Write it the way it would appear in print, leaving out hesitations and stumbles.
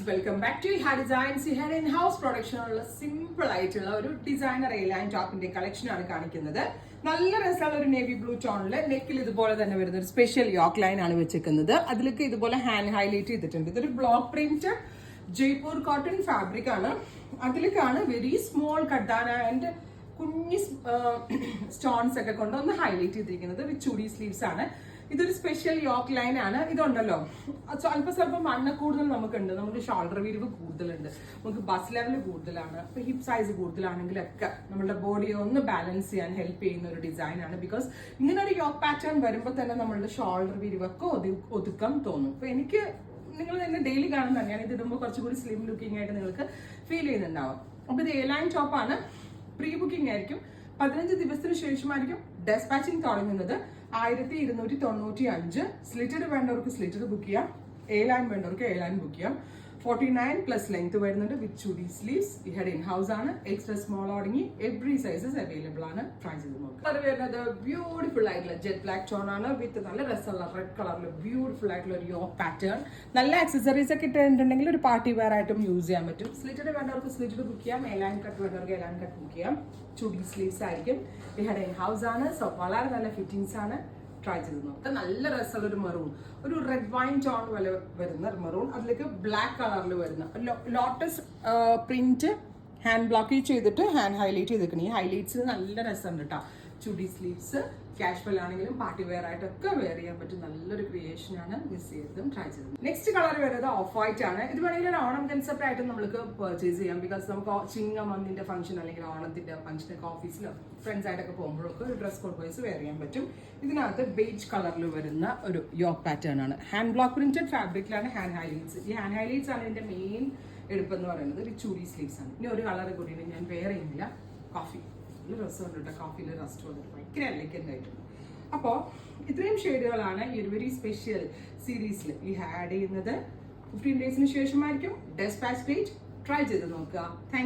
Welcome back to ഹാ designs. ഈ had in house പ്രൊഡക്ഷനുള്ള simple ആയിട്ടുള്ള ഒരു ഡിസൈനർ എ ലൈൻ ടോപ്പിന്റെ കളക്ഷൻ ആണ് കാണിക്കുന്നത്. നല്ല രസമുള്ള ഒരു നേവി ബ്ലൂ ടോണില് നെക്കിൽ ഇതുപോലെ തന്നെ വരുന്ന ഒരു സ്പെഷ്യൽ യോക്ക് ലൈൻ ആണ് വെച്ചിരിക്കുന്നത്. അതിലേക്ക് ഇതുപോലെ ഹാൻഡ് ഹൈലൈറ്റ് ചെയ്തിട്ടുണ്ട്. ഇതൊരു block print Jaipur cotton fabric ആണ്. അതിലേക്കാണ് വെരി സ്മോൾ കട്ടാന ആൻഡ് കുഞ്ഞി സ്റ്റോൺസ് ഒക്കെ കൊണ്ട് ഒന്ന് ഹൈലൈറ്റ് ചെയ്തിരിക്കുന്നത്. വിത്ത് ചുടി സ്ലീവ്സ് ആണ്. ഇതൊരു സ്പെഷ്യൽ യോക്ക് ലൈൻ ആണ്. ഇതുണ്ടല്ലോ സ്വല്പം വണ്ണ കൂടുതൽ നമുക്കുണ്ട്. നമുക്ക് ഷോൾഡർ വിരിവ് കൂടുതലുണ്ട്, നമുക്ക് ബസ് ലെവൽ കൂടുതലാണ്, അപ്പൊ ഹിപ്പ് സൈസ് കൂടുതലാണെങ്കിലൊക്കെ നമ്മുടെ ബോഡിയെ ഒന്ന് ബാലൻസ് ചെയ്യാൻ ഹെൽപ്പ് ചെയ്യുന്ന ഒരു ഡിസൈൻ ആണ്. ബിക്കോസ് ഇങ്ങനെ ഒരു യോക്ക് പാറ്റേൺ വരുമ്പോൾ തന്നെ നമ്മളുടെ ഷോൾഡർ വിരിവൊക്കെ ഒതുക്കം തോന്നും. അപ്പൊ എനിക്ക് നിങ്ങൾ തന്നെ ഡെയിലി കാണുന്ന തന്നെയാണ്. ഇത് ഇടുമ്പോൾ കുറച്ചുകൂടി സ്ലിം ലുക്കിംഗ് ആയിട്ട് നിങ്ങൾക്ക് ഫീൽ ചെയ്യുന്നുണ്ടാവും. അപ്പൊ ഇത് എ ലൈൻ ടോപ്പാണ്. പ്രീ ബുക്കിംഗ് ആയിരിക്കും. 15 ദിവസത്തിന് ശേഷമായിരിക്കും ഡെസ്പാച്ചിങ് തുടങ്ങുന്നത്. 1295. സ്ലിറ്റഡ് വേണ്ടവർക്ക് സ്ലിറ്റഡ് ബുക്ക് ചെയ്യാം. എ ലൈൻ വേണ്ടവർക്ക് എ ലൈൻ ബുക്ക് ചെയ്യാം. 49+ ലെങ്ത് വരുന്നുണ്ട് വിത്ത് ചുടി സ്ലീവ്സ്. ഈ ഹെഡ് ഇൻ ഹൗസ് ആണ്. എക്സ്ട്രാ സ്മോൾ തുടങ്ങി എവറി സൈസസ് അവൈലബിൾ ആണ്. ട്രൈ ചെയ്ത് നോക്കുക. അത് വരുന്നത് ബ്യൂട്ടിഫുൾ ആയിട്ടുള്ള ജെറ്റ് ബ്ലാക്ക് ടോൺ ആണ്. വിത്ത് നല്ല രസമുള്ള റെഡ് കളറിൽ ബ്യൂട്ടിഫുൾ ആയിട്ടുള്ള ഒരു യോക്ക് പാറ്റേൺ. നല്ല ആക്സസറീസ് ഒക്കെ ഇട്ടിട്ടുണ്ടെങ്കിൽ ഒരു പാർട്ടി വെയർ ആയിട്ടും യൂസ് ചെയ്യാൻ പറ്റും. സ്ലിറ്റഡ് വേണ്ടവർക്ക് സ്ലിറ്റഡ് ബുക്ക് ചെയ്യാം. എ ലൈൻ കട്ട് വേണ്ടവർക്ക് എ ലൈൻ കട്ട് ബുക്ക് ചെയ്യാം. ചുടി സ്ലീവ്സ് ആയിരിക്കും. ഈ ഹെഡ് ഇൻ ഹൗസ് ആണ്. സോ വളരെ നല്ല ഫിറ്റിംഗ്സ് ആണ്. ട്രൈ ചെയ്ത് നോക്കാം. നല്ല രസമുള്ള ഒരു മെറൂൺ, ഒരു റെഡ് വൈൻ ടോൺ പോലെ വരുന്ന മെറൂൺ, അതിലേക്ക് ബ്ലാക്ക് കളറിൽ വരുന്ന ലോട്ടസ് പ്രിന്റ് ഹാൻഡ് ബ്ലോക്ക് ചെയ്തിട്ട് ഹാൻഡ് ഹൈലൈറ്റ് ചെയ്തിരിക്കണം. ഈ ഹൈലൈറ്റ്സിന് നല്ല രസമുണ്ട് കേട്ടോ. ചുടി സ്ലീവ്സ് കാഷ്വൽ ആണെങ്കിലും പാർട്ടി വെയർ ആയിട്ടൊക്കെ വെയർ ചെയ്യാൻ പറ്റും. നല്ലൊരു ക്രിയേഷൻ ആണ്. മിസ് ചെയ്തതും ട്രൈ ചെയ്തതും. നെക്സ്റ്റ് കളർ വരുന്നത് ഓഫ് വൈറ്റ് ആണ്. ഇത് വേണമെങ്കിൽ ഒരു ഓണം കൺസെപ്റ്റ് ആയിട്ട് നമുക്ക് പർച്ചേസ് ചെയ്യാം. ബിക്കോസ് നമുക്ക് ചിങ്ങമന്തിന്റെ ഫംഗ്ഷൻ അല്ലെങ്കിൽ ഓണത്തിന്റെ ഫംഗ്ഷനൊക്കെ ഓഫീസിലോ ഫ്രണ്ട്സ് ആയിട്ടൊക്കെ പോകുമ്പോഴൊക്കെ ഒരു ഡ്രസ് കോഡ് വൈസ് വെയർ ചെയ്യാൻ പറ്റും. ഇതിനകത്ത് ബേജ് കളറിൽ വരുന്ന ഒരു യോക്ക് പാറ്റേൺ ആണ്. ഹാൻഡ് ബ്ലോക്ക് പ്രിന്റഡ് ഫാബ്രിക്കിലാണ് ഹാൻഡ് ഹൈലൈറ്റ്സ്. ഈ ഹാൻഡ് ഹൈലൈറ്റ്സ് ആണ് ഇതിന്റെ മെയിൻ എടുപ്പെന്ന് പറയുന്നത്. ഒരു ചുടി സ്ലീവ്സ് ആണ്. ഇനി ഒരു കളർ കൂടി ഞാൻ വെയർ ചെയ്യുന്നില്ല. കോഫി നല്ല രസമുണ്ട് കേട്ടോ. കോഫിയിൽ റസ്റ്റ് വന്നിട്ട് ഭയങ്കര എലഗന്റ് ആയിട്ടുണ്ട്. അപ്പോൾ ഇത്രയും ഷെയ്ഡുകളാണ് ഈ ഒരു വെരി സ്പെഷ്യൽ സീരീസിൽ ഈ ആഡ് ചെയ്യുന്നത്. 15 ഡേയ്സിന് ശേഷമായിരിക്കും ഡെസ്പാച്ച് ഡേറ്റ്. ട്രൈ ചെയ്ത് നോക്കുക. താങ്ക്